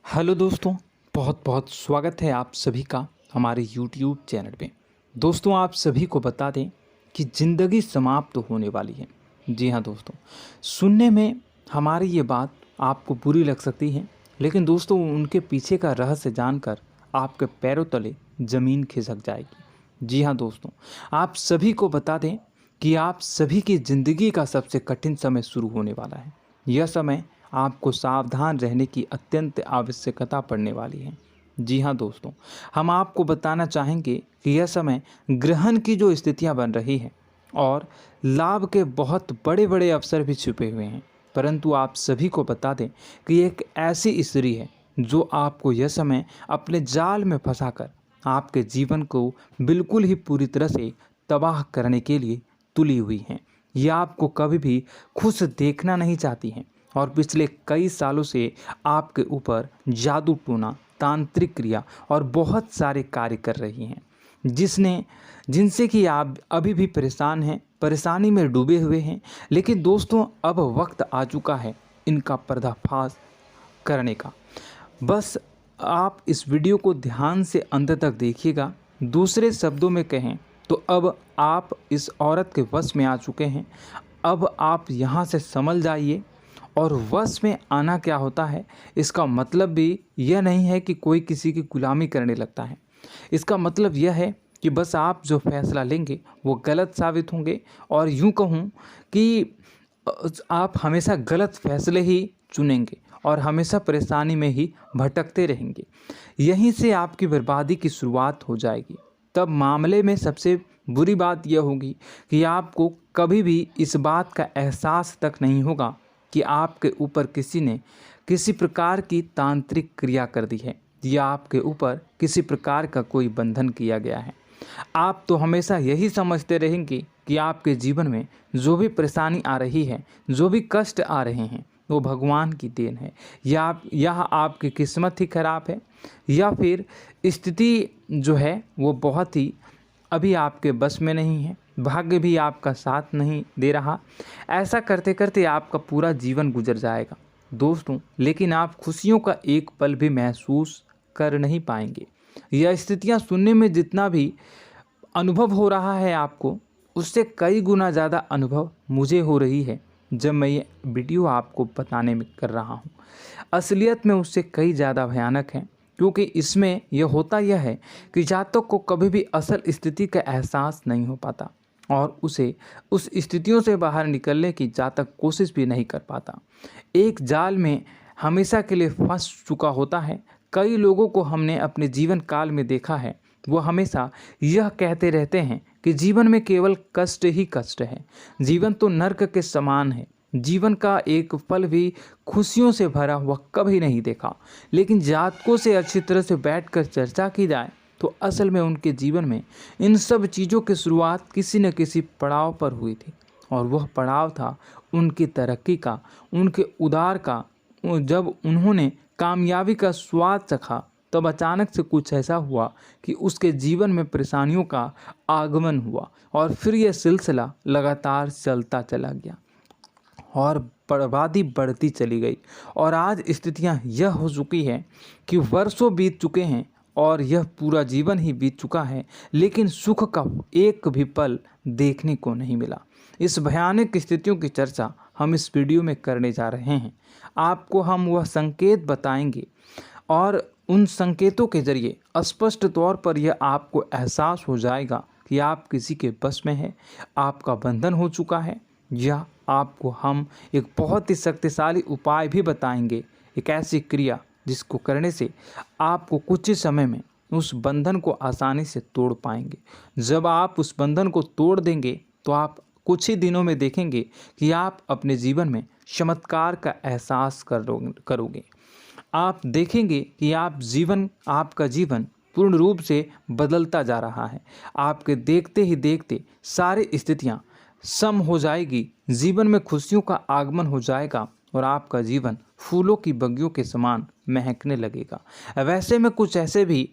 Hello दोस्तों, बहुत बहुत स्वागत है आप सभी का हमारे YouTube चैनल पे। दोस्तों, आप सभी को बता दें कि ज़िंदगी समाप्त होने वाली है। जी हाँ दोस्तों, सुनने में हमारी ये बात आपको बुरी लग सकती है, लेकिन दोस्तों उनके पीछे का रहस्य जानकर आपके पैरों तले ज़मीन खिसक जाएगी। जी हाँ दोस्तों, आप सभी को बता दें कि आप सभी की ज़िंदगी का सबसे कठिन समय शुरू होने वाला है। यह समय आपको सावधान रहने की अत्यंत आवश्यकता पड़ने वाली है। जी हाँ दोस्तों, हम आपको बताना चाहेंगे कि यह समय ग्रहण की जो स्थितियां बन रही है और लाभ के बहुत बड़े बड़े अवसर भी छुपे हुए हैं। परंतु आप सभी को बता दें कि एक ऐसी स्त्री है जो आपको यह समय अपने जाल में फंसाकर आपके जीवन को बिल्कुल ही पूरी तरह से तबाह करने के लिए तुली हुई हैं। यह आपको कभी भी खुश देखना नहीं चाहती हैं और पिछले कई सालों से आपके ऊपर जादू टोना, तांत्रिक क्रिया और बहुत सारे कार्य कर रही हैं, जिनसे कि आप अभी भी परेशान हैं, परेशानी में डूबे हुए हैं। लेकिन दोस्तों, अब वक्त आ चुका है इनका पर्दाफाश करने का। बस आप इस वीडियो को ध्यान से अंत तक देखिएगा। दूसरे शब्दों में कहें तो अब आप इस औरत के वश में आ चुके हैं। अब आप यहाँ से संभल जाइए। और वश में आना क्या होता है, इसका मतलब भी यह नहीं है कि कोई किसी की गुलामी करने लगता है। इसका मतलब यह है कि बस आप जो फैसला लेंगे वो गलत साबित होंगे, और यूँ कहूँ कि आप हमेशा गलत फैसले ही चुनेंगे और हमेशा परेशानी में ही भटकते रहेंगे। यहीं से आपकी बर्बादी की शुरुआत हो जाएगी। तब मामले में सबसे बुरी बात यह होगी कि आपको कभी भी इस बात का एहसास तक नहीं होगा कि आपके ऊपर किसी ने किसी प्रकार की तांत्रिक क्रिया कर दी है या आपके ऊपर किसी प्रकार का कोई बंधन किया गया है। आप तो हमेशा यही समझते रहेंगे कि आपके जीवन में जो भी परेशानी आ रही है, जो भी कष्ट आ रहे हैं, वो भगवान की देन है, या आपकी किस्मत ही खराब है, या फिर स्थिति जो है वो बहुत ही अभी आपके बस में नहीं है, भाग्य भी आपका साथ नहीं दे रहा। ऐसा करते करते आपका पूरा जीवन गुजर जाएगा दोस्तों, लेकिन आप खुशियों का एक पल भी महसूस कर नहीं पाएंगे। यह स्थितियां सुनने में जितना भी अनुभव हो रहा है आपको, उससे कई गुना ज़्यादा अनुभव मुझे हो रही है जब मैं ये वीडियो आपको बताने में कर रहा हूँ। असलियत में उससे कई ज़्यादा भयानक है, क्योंकि इसमें यह होता यह है कि जातक को कभी भी असल स्थिति का एहसास नहीं हो पाता और उसे उस स्थितियों से बाहर निकलने की जातक कोशिश भी नहीं कर पाता। एक जाल में हमेशा के लिए फंस चुका होता है। कई लोगों को हमने अपने जीवन काल में देखा है, वो हमेशा यह कहते रहते हैं कि जीवन में केवल कष्ट ही कष्ट है, जीवन तो नर्क के समान है, जीवन का एक पल भी खुशियों से भरा हुआ कभी नहीं देखा। लेकिन जातकों से अच्छी तरह से बैठकर चर्चा की जाए तो असल में उनके जीवन में इन सब चीज़ों की शुरुआत किसी न किसी पड़ाव पर हुई थी, और वह पड़ाव था उनकी तरक्की का, उनके उदार का। जब उन्होंने कामयाबी का स्वाद चखा, तब अचानक से कुछ ऐसा हुआ कि उसके जीवन में परेशानियों का आगमन हुआ, और फिर यह सिलसिला लगातार चलता चला गया और बर्बादी बढ़ती चली गई। और आज स्थितियां यह हो चुकी है कि वर्षों बीत चुके हैं और यह पूरा जीवन ही बीत चुका है, लेकिन सुख का एक भी पल देखने को नहीं मिला। इस भयानक स्थितियों की चर्चा हम इस वीडियो में करने जा रहे हैं। आपको हम वह संकेत बताएंगे और उन संकेतों के जरिए स्पष्ट तौर पर यह आपको एहसास हो जाएगा कि आप किसी के बस में हैं, आपका बंधन हो चुका है, या आपको हम एक बहुत ही शक्तिशाली उपाय भी बताएंगे, एक ऐसी क्रिया जिसको करने से आपको कुछ ही समय में उस बंधन को आसानी से तोड़ पाएंगे। जब आप उस बंधन को तोड़ देंगे तो आप कुछ ही दिनों में देखेंगे कि आप अपने जीवन में चमत्कार का एहसास करोगे। आप देखेंगे कि आपका जीवन पूर्ण रूप से बदलता जा रहा है। आपके देखते ही देखते सारी स्थितियां सम हो जाएगी, जीवन में खुशियों का आगमन हो जाएगा और आपका जीवन फूलों की बगियों के समान महकने लगेगा। वैसे में कुछ ऐसे भी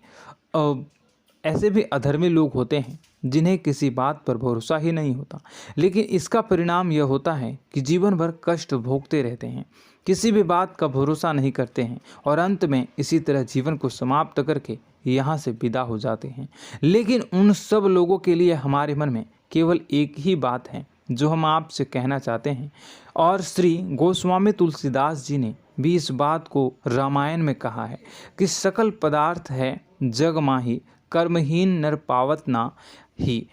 अधर्मी लोग होते हैं जिन्हें किसी बात पर भरोसा ही नहीं होता, लेकिन इसका परिणाम यह होता है कि जीवन भर कष्ट भोगते रहते हैं, किसी भी बात का भरोसा नहीं करते हैं और अंत में इसी तरह जीवन को समाप्त करके यहाँ से विदा हो जाते हैं। लेकिन उन सब लोगों के लिए हमारे मन में केवल एक ही बात है जो हम आपसे कहना चाहते हैं, और श्री गोस्वामी तुलसीदास जी ने भी इस बात को रामायण में कहा है कि सकल पदार्थ है जग माही, कर्महीन नर पावत ना ही।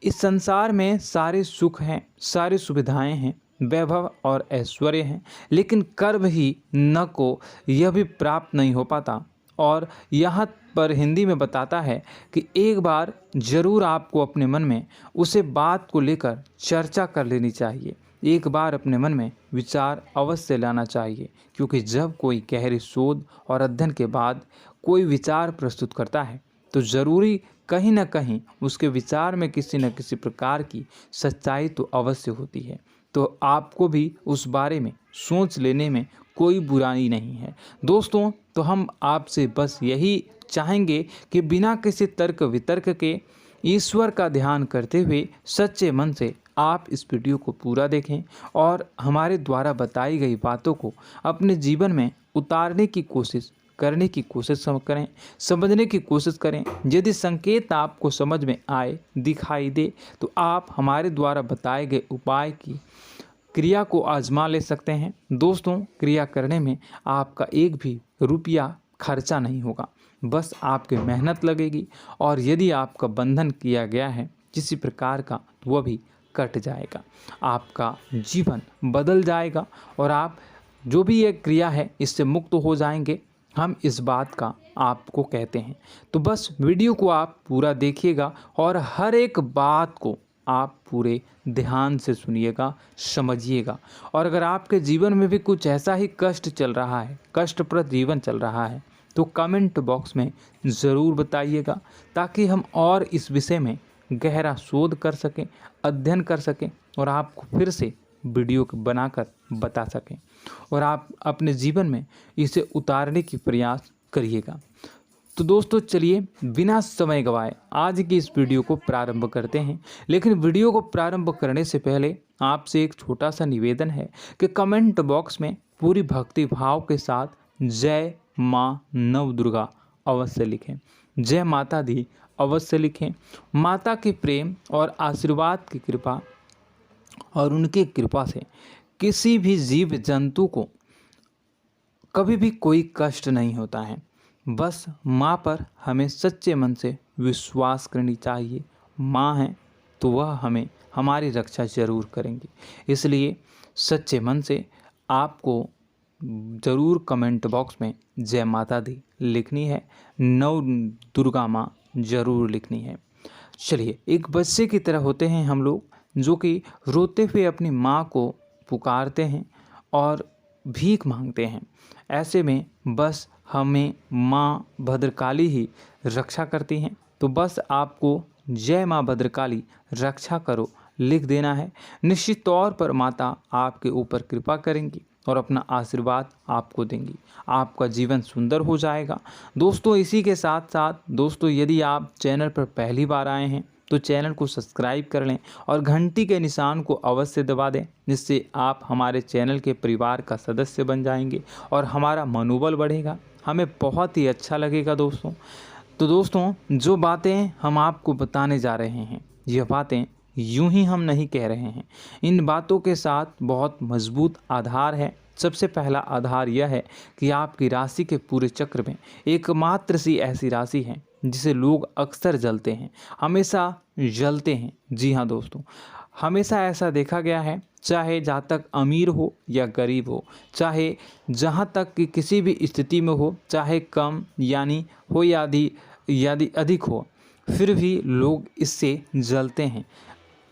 इस संसार में सारे सुख हैं, सारी सुविधाएं हैं, वैभव और ऐश्वर्य हैं, लेकिन कर्म ही न को यह भी प्राप्त नहीं हो पाता। और यहाँ पर हिंदी में बताता है कि एक बार जरूर आपको अपने मन में उसे बात को लेकर चर्चा कर लेनी चाहिए, एक बार अपने मन में विचार अवश्य लाना चाहिए, क्योंकि जब कोई गहरी शोध और अध्ययन के बाद कोई विचार प्रस्तुत करता है तो ज़रूरी कहीं ना कहीं उसके विचार में किसी न किसी प्रकार की सच्चाई तो अवश्य होती है। तो आपको भी उस बारे में सोच लेने में कोई बुराई नहीं है। दोस्तों, तो हम आपसे बस यही चाहेंगे कि बिना किसी तर्क वितर्क के ईश्वर का ध्यान करते हुए सच्चे मन से आप इस वीडियो को पूरा देखें और हमारे द्वारा बताई गई बातों को अपने जीवन में उतारने की कोशिश करने की कोशिश करें, समझने की कोशिश करें। यदि संकेत आपको समझ में आए, दिखाई दे, तो आप हमारे द्वारा बताए गए उपाय की क्रिया को आजमा ले सकते हैं। दोस्तों, क्रिया करने में आपका एक भी रुपया खर्चा नहीं होगा, बस आपकी मेहनत लगेगी, और यदि आपका बंधन किया गया है किसी प्रकार का तो वह भी कट जाएगा, आपका जीवन बदल जाएगा और आप जो भी ये क्रिया है इससे मुक्त हो जाएंगे। हम इस बात का आपको कहते हैं। तो बस वीडियो को आप पूरा देखिएगा और हर एक बात को आप पूरे ध्यान से सुनिएगा, समझिएगा। और अगर आपके जीवन में भी कुछ ऐसा ही कष्ट चल रहा है, कष्टप्रद जीवन चल रहा है, तो कमेंट बॉक्स में ज़रूर बताइएगा, ताकि हम और इस विषय में गहरा शोध कर सकें, अध्ययन कर सकें और आपको फिर से वीडियो बनाकर बता सकें और आप अपने जीवन में इसे उतारने की प्रयास करिएगा। तो दोस्तों, चलिए बिना समय गवाए आज की इस वीडियो को प्रारंभ करते हैं। लेकिन वीडियो को प्रारंभ करने से पहले आपसे एक छोटा सा निवेदन है कि कमेंट बॉक्स में पूरी भक्ति भाव के साथ जय माँ नव दुर्गा अवश्य लिखें, जय माता दी अवश्य लिखें। माता के प्रेम और आशीर्वाद की कृपा और उनकी कृपा से किसी भी जीव जंतु को कभी भी कोई कष्ट नहीं होता है। बस माँ पर हमें सच्चे मन से विश्वास करनी चाहिए। माँ है तो वह हमें हमारी रक्षा जरूर करेंगी। इसलिए सच्चे मन से आपको ज़रूर कमेंट बॉक्स में जय माता दी लिखनी है, नव दुर्गा माँ ज़रूर लिखनी है। चलिए, एक बच्चे की तरह होते हैं हम लोग, जो कि रोते हुए अपनी माँ को पुकारते हैं और भीख मांगते हैं। ऐसे में बस हमें माँ भद्रकाली ही रक्षा करती हैं। तो बस आपको जय माँ भद्रकाली रक्षा करो लिख देना है। निश्चित तौर पर माता आपके ऊपर कृपा करेंगी और अपना आशीर्वाद आपको देंगी, आपका जीवन सुंदर हो जाएगा। दोस्तों, इसी के साथ साथ दोस्तों, यदि आप चैनल पर पहली बार आए हैं तो चैनल को सब्सक्राइब कर लें और घंटी के निशान को अवश्य दबा दें, जिससे आप हमारे चैनल के परिवार का सदस्य बन जाएंगे और हमारा मनोबल बढ़ेगा, हमें बहुत ही अच्छा लगेगा दोस्तों। तो दोस्तों, जो बातें हम आपको बताने जा रहे हैं, यह बातें यूं ही हम नहीं कह रहे हैं। इन बातों के साथ बहुत मजबूत आधार है। सबसे पहला आधार यह है कि आपकी राशि के पूरे चक्र में एकमात्र सी ऐसी राशि है जिसे लोग अक्सर जलते हैं, हमेशा जलते हैं। जी हाँ दोस्तों, हमेशा ऐसा देखा गया है, चाहे जहाँ तक अमीर हो या गरीब हो, चाहे जहाँ तक कि किसी भी स्थिति में हो, चाहे कम यानी हो या अधिक हो, फिर भी लोग इससे जलते हैं।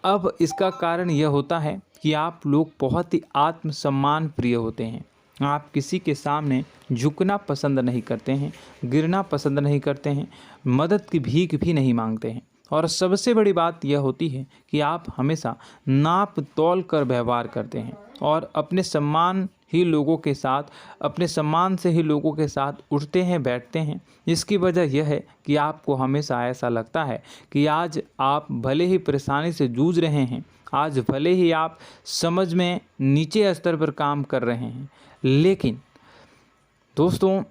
अब इसका कारण यह होता है कि आप लोग बहुत ही आत्मसम्मान प्रिय होते हैं। आप किसी के सामने झुकना पसंद नहीं करते हैं, गिरना पसंद नहीं करते हैं, मदद की भीख भी नहीं मांगते हैं और सबसे बड़ी बात यह होती है कि आप हमेशा नाप तौल कर व्यवहार करते हैं और अपने सम्मान से ही लोगों के साथ उठते हैं बैठते हैं। इसकी वजह यह है कि आपको हमेशा ऐसा लगता है कि आज आप भले ही परेशानी से जूझ रहे हैं, आज भले ही आप समझ में नीचे स्तर पर काम कर रहे हैं, लेकिन दोस्तों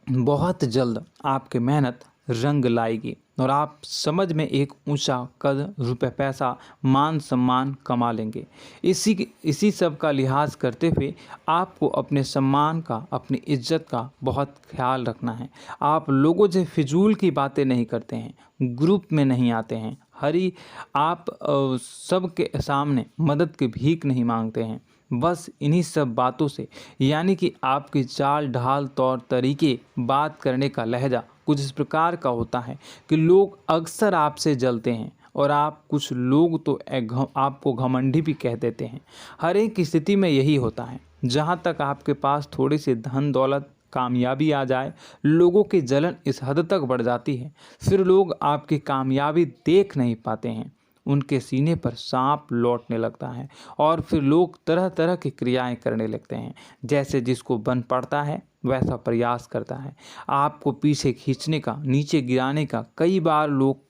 बहुत जल्द आपकी मेहनत रंग लाएगी और आप समझ में एक ऊंचा कद, रुपए, पैसा, मान सम्मान कमा लेंगे। इसी सब का लिहाज करते हुए आपको अपने सम्मान का, अपनी इज्जत का बहुत ख्याल रखना है। आप लोगों से फिजूल की बातें नहीं करते हैं, ग्रुप में नहीं आते हैं, आप सबके सामने मदद की भीख नहीं मांगते हैं। बस इन्हीं सब बातों से, यानी कि आपकी चाल ढाल, तौर तरीके, बात करने का लहजा कुछ इस प्रकार का होता है कि लोग अक्सर आपसे जलते हैं और कुछ लोग तो आपको घमंडी भी कह देते हैं। हर एक स्थिति में यही होता है। जहाँ तक आपके पास थोड़ी सी धन दौलत, कामयाबी आ जाए, लोगों की जलन इस हद तक बढ़ जाती है, फिर लोग आपकी कामयाबी देख नहीं पाते हैं, उनके सीने पर सांप लौटने लगता है और फिर लोग तरह तरह की क्रियाएं करने लगते हैं। जैसे जिसको बन पड़ता है वैसा प्रयास करता है। आपको पीछे खींचने का, नीचे गिराने का कई बार लोग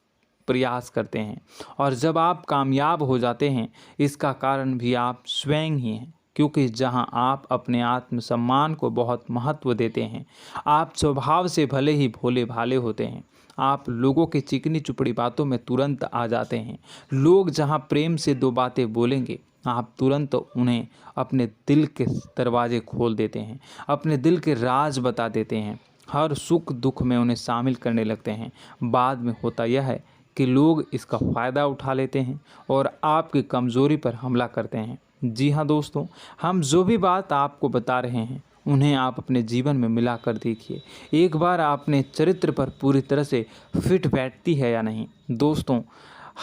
प्रयास करते हैं और जब आप कामयाब हो जाते हैं, इसका कारण भी आप स्वयं ही हैं। क्योंकि जहां आप अपने आत्मसम्मान को बहुत महत्व देते हैं, आप स्वभाव से भले ही भोले भाले होते हैं, आप लोगों की चिकनी चुपड़ी बातों में तुरंत आ जाते हैं। लोग जहां प्रेम से दो बातें बोलेंगे, आप तुरंत उन्हें अपने दिल के दरवाजे खोल देते हैं, अपने दिल के राज बता देते हैं, हर सुख दुख में उन्हें शामिल करने लगते हैं। बाद में होता यह है कि लोग इसका फ़ायदा उठा लेते हैं और आपकी कमज़ोरी पर हमला करते हैं। जी हाँ दोस्तों, हम जो भी बात आपको बता रहे हैं उन्हें आप अपने जीवन में मिला कर देखिए। एक बार आपने चरित्र पर पूरी तरह से फिट बैठती है या नहीं। दोस्तों,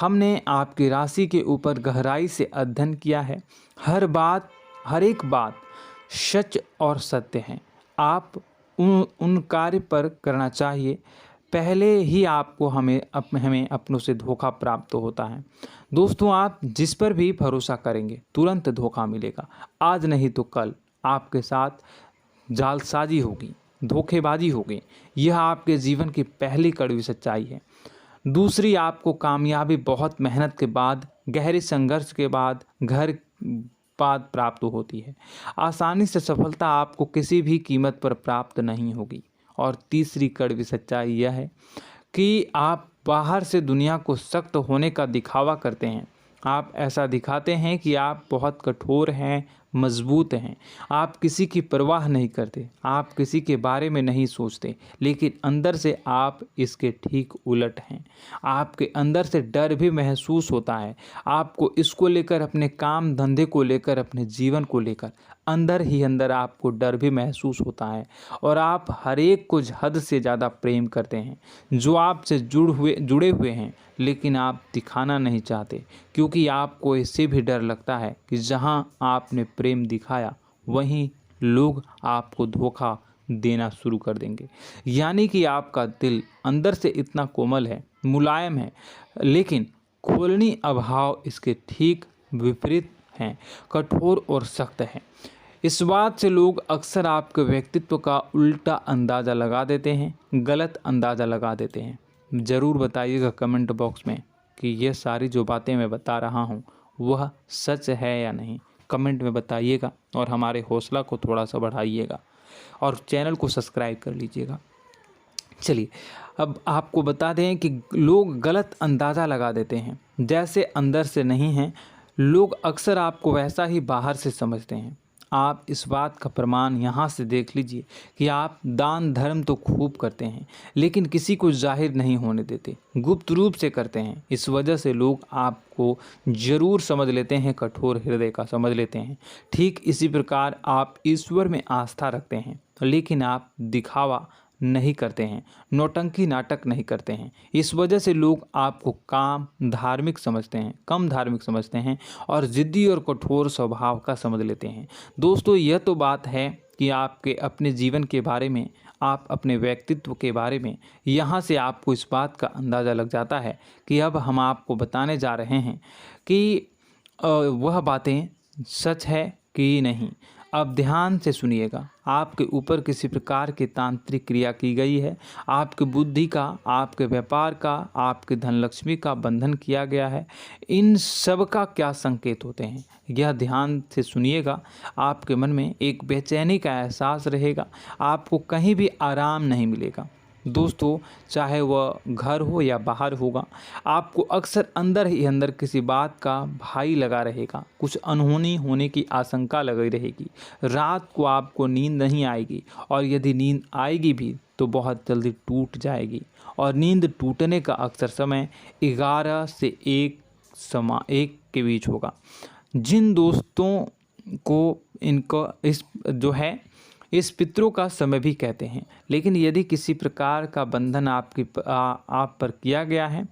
हमने आपकी राशि के ऊपर गहराई से अध्ययन किया है। हर एक बात सच और सत्य है। आप उन कार्य पर करना चाहिए, पहले ही आपको हमें अपनों से धोखा प्राप्त होता है। दोस्तों, आप जिस पर भी भरोसा करेंगे तुरंत धोखा मिलेगा। आज नहीं तो कल आपके साथ जालसाजी होगी, धोखेबाजी होगी। यह आपके जीवन की पहली कड़वी सच्चाई है। दूसरी, आपको कामयाबी बहुत मेहनत के बाद, गहरे संघर्ष के बाद प्राप्त होती है। आसानी से सफलता आपको किसी भी कीमत पर प्राप्त नहीं होगी। और तीसरी कड़वी सच्चाई यह है कि आप बाहर से दुनिया को सख्त होने का दिखावा करते हैं। आप ऐसा दिखाते हैं कि आप बहुत कठोर हैं, मजबूत हैं, आप किसी की परवाह नहीं करते, आप किसी के बारे में नहीं सोचते, लेकिन अंदर से आप इसके ठीक उलट हैं। आपके अंदर से डर भी महसूस होता है। आपको इसको लेकर, अपने काम धंधे को लेकर, अपने जीवन को लेकर अंदर ही अंदर आपको डर भी महसूस होता है और आप हर एक को हद से ज़्यादा प्रेम करते हैं, जो आपसे जुड़े हुए हैं, लेकिन आप दिखाना नहीं चाहते, क्योंकि आपको इससे भी डर लगता है कि जहां आपने प्रेम दिखाया वहीं लोग आपको धोखा देना शुरू कर देंगे। यानी कि आपका दिल अंदर से इतना कोमल है, मुलायम है, लेकिन खोलनी अभाव इसके ठीक विपरीत हैं, कठोर और सख्त हैं। इस बात से लोग अक्सर आपके व्यक्तित्व का उल्टा अंदाज़ा लगा देते हैं, गलत अंदाज़ा लगा देते हैं। ज़रूर बताइएगा कमेंट बॉक्स में कि ये सारी जो बातें मैं बता रहा हूँ वह सच है या नहीं। कमेंट में बताइएगा और हमारे हौसला को थोड़ा सा बढ़ाइएगा और चैनल को सब्सक्राइब कर लीजिएगा। चलिए, अब आपको बता दें कि लोग गलत अंदाज़ा लगा देते हैं। जैसे अंदर से नहीं हैं, लोग अक्सर आपको वैसा ही बाहर से समझते हैं। आप इस बात का प्रमाण यहाँ से देख लीजिए कि आप दान धर्म तो खूब करते हैं, लेकिन किसी को जाहिर नहीं होने देते, गुप्त रूप से करते हैं। इस वजह से लोग आपको ज़रूर समझ लेते हैं, कठोर हृदय का समझ लेते हैं। ठीक इसी प्रकार आप ईश्वर में आस्था रखते हैं, लेकिन आप दिखावा नहीं करते हैं, नौटंकी नाटक नहीं करते हैं। इस वजह से लोग आपको कम धार्मिक समझते हैं और ज़िद्दी और कठोर स्वभाव का समझ लेते हैं। दोस्तों, यह तो बात है कि आपके अपने जीवन के बारे में, आप अपने व्यक्तित्व के बारे में, यहाँ से आपको इस बात का अंदाज़ा लग जाता है कि अब हम आपको बताने जा रहे हैं कि वह बातें सच है कि नहीं। अब ध्यान से सुनिएगा। आपके ऊपर किसी प्रकार की तांत्रिक क्रिया की गई है, आपकी बुद्धि का, आपके व्यापार का, आपके धनलक्ष्मी का बंधन किया गया है। इन सब का क्या संकेत होते हैं, यह ध्यान से सुनिएगा। आपके मन में एक बेचैनी का एहसास रहेगा, आपको कहीं भी आराम नहीं मिलेगा। दोस्तों, चाहे वह घर हो या बाहर होगा, आपको अक्सर अंदर ही अंदर किसी बात का भय लगा रहेगा, कुछ अनहोनी होने की आशंका लगी रहेगी। रात को आपको नींद नहीं आएगी, और यदि नींद आएगी भी तो बहुत जल्दी टूट जाएगी। और नींद टूटने का अक्सर समय 11 से 1 के बीच होगा। जिन दोस्तों को इनको इस पितरों का समय भी कहते हैं। लेकिन यदि किसी प्रकार का बंधन आप पर किया गया है,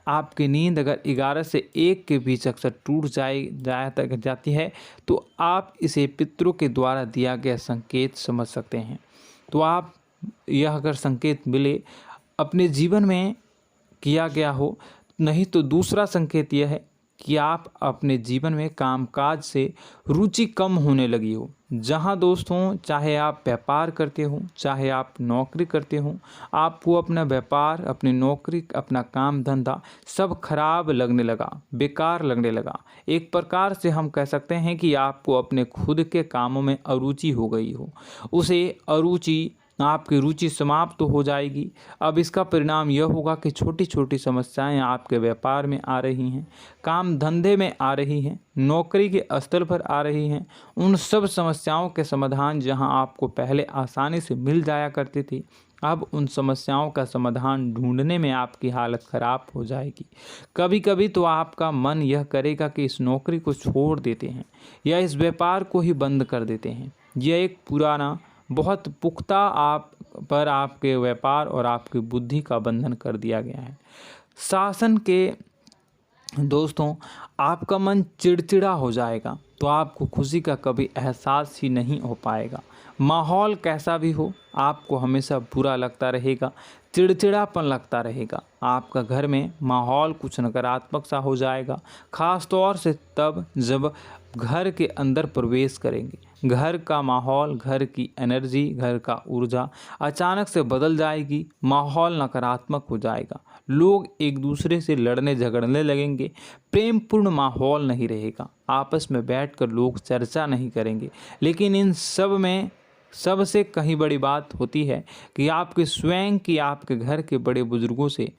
आपकी नींद अगर 11 से 1 के बीच अक्सर टूट जाती है, तो आप इसे पितरों के द्वारा दिया गया संकेत समझ सकते हैं। तो आप यह अगर संकेत मिले अपने जीवन में किया गया हो, नहीं तो दूसरा संकेत यह है कि आप अपने जीवन में कामकाज से रुचि कम होने लगी हो। जहां दोस्तों, चाहे आप व्यापार करते हो, चाहे आप नौकरी करते हो, आपको अपना व्यापार, अपनी नौकरी, अपना काम धंधा सब खराब लगने लगा, बेकार लगने लगा। एक प्रकार से हम कह सकते हैं कि आपको अपने खुद के कामों में अरुचि हो गई हो। उसे अरुचि, आपकी रुचि समाप्त तो हो जाएगी। अब इसका परिणाम यह होगा कि छोटी छोटी समस्याएं आपके व्यापार में आ रही हैं, काम धंधे में आ रही हैं, नौकरी के स्तर पर आ रही हैं। उन सब समस्याओं के समाधान जहां आपको पहले आसानी से मिल जाया करती थी, अब उन समस्याओं का समाधान ढूंढने में आपकी हालत ख़राब हो जाएगी। कभी कभी तो आपका मन यह करेगा कि इस नौकरी को छोड़ देते हैं या इस व्यापार को ही बंद कर देते हैं। यह एक पुराना, बहुत पुख्ता आपके व्यापार और आपकी बुद्धि का बंधन कर दिया गया है। शासन के दोस्तों, आपका मन चिड़चिड़ा हो जाएगा, तो आपको खुशी का कभी एहसास ही नहीं हो पाएगा। माहौल कैसा भी हो, आपको हमेशा बुरा लगता रहेगा, चिड़चिड़ापन लगता रहेगा। आपका घर में माहौल कुछ नकारात्मक सा हो जाएगा, ख़ास तौर से तब जब घर के अंदर प्रवेश करेंगे। घर का माहौल, घर की एनर्जी, घर का ऊर्जा अचानक से बदल जाएगी, माहौल नकारात्मक हो जाएगा। लोग एक दूसरे से लड़ने झगड़ने लगेंगे, प्रेमपूर्ण माहौल नहीं रहेगा, आपस में बैठकर लोग चर्चा नहीं करेंगे। लेकिन इन सब में सबसे कहीं बड़ी बात होती है कि आपके स्वयं की, आपके घर के बड़े बुजुर्गों से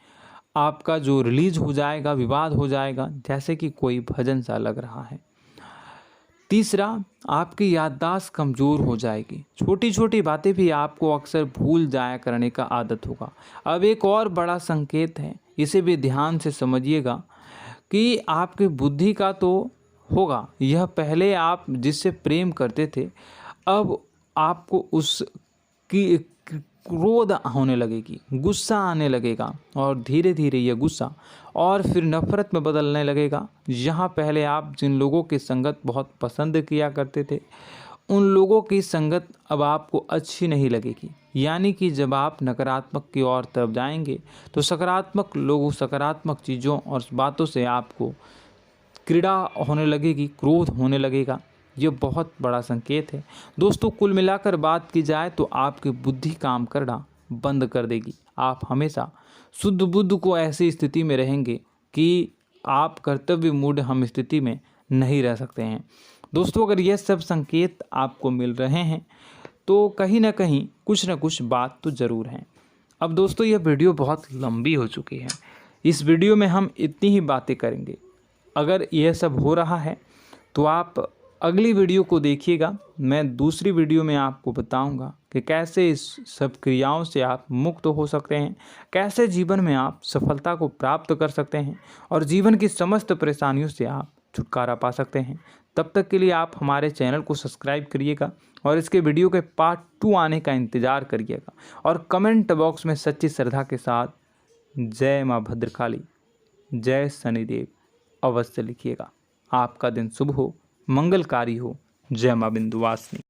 आपका जो रिलीज हो जाएगा, विवाद हो जाएगा, जैसे कि कोई भजन सा लग रहा है। तीसरा, आपकी याददाश्त कमज़ोर हो जाएगी, छोटी छोटी बातें भी आपको अक्सर भूल जाया करने का आदत होगा। अब एक और बड़ा संकेत है, इसे भी ध्यान से समझिएगा कि आपकी बुद्धि का तो होगा, यह पहले आप जिससे प्रेम करते थे, अब आपको उसकी क्रोध होने लगेगी, गुस्सा आने लगेगा, और धीरे धीरे यह गुस्सा और फिर नफरत में बदलने लगेगा। यहाँ पहले आप जिन लोगों की संगत बहुत पसंद किया करते थे, उन लोगों की संगत अब आपको अच्छी नहीं लगेगी। यानी कि जब आप नकारात्मक की ओर तरफ जाएंगे, तो सकारात्मक लोगों, सकारात्मक चीज़ों और बातों से आपको क्रीड़ा होने लगेगी, क्रोध होने लगेगा। ये बहुत बड़ा संकेत है दोस्तों। कुल मिलाकर बात की जाए तो आपकी बुद्धि काम करना बंद कर देगी। आप हमेशा शुद्ध बुद्ध को ऐसी स्थिति में रहेंगे कि आप कर्तव्य मूढ़ हम स्थिति में नहीं रह सकते हैं। दोस्तों, अगर ये सब संकेत आपको मिल रहे हैं तो कहीं ना कहीं कुछ ना कुछ बात तो ज़रूर है। अब दोस्तों, यह वीडियो बहुत लंबी हो चुकी है, इस वीडियो में हम इतनी ही बातें करेंगे। अगर यह सब हो रहा है तो आप अगली वीडियो को देखिएगा। मैं दूसरी वीडियो में आपको बताऊंगा कि कैसे इस सब क्रियाओं से आप मुक्त हो सकते हैं, कैसे जीवन में आप सफलता को प्राप्त कर सकते हैं और जीवन की समस्त परेशानियों से आप छुटकारा पा सकते हैं। तब तक के लिए आप हमारे चैनल को सब्सक्राइब करिएगा और इसके वीडियो के पार्ट 2 आने का इंतज़ार करिएगा। और कमेंट बॉक्स में सच्ची श्रद्धा के साथ जय माँ भद्रकाली, जय शनिदेव अवश्य लिखिएगा। आपका दिन शुभ हो, मंगलकारी हो। जय माँ विंध्यवासिनी।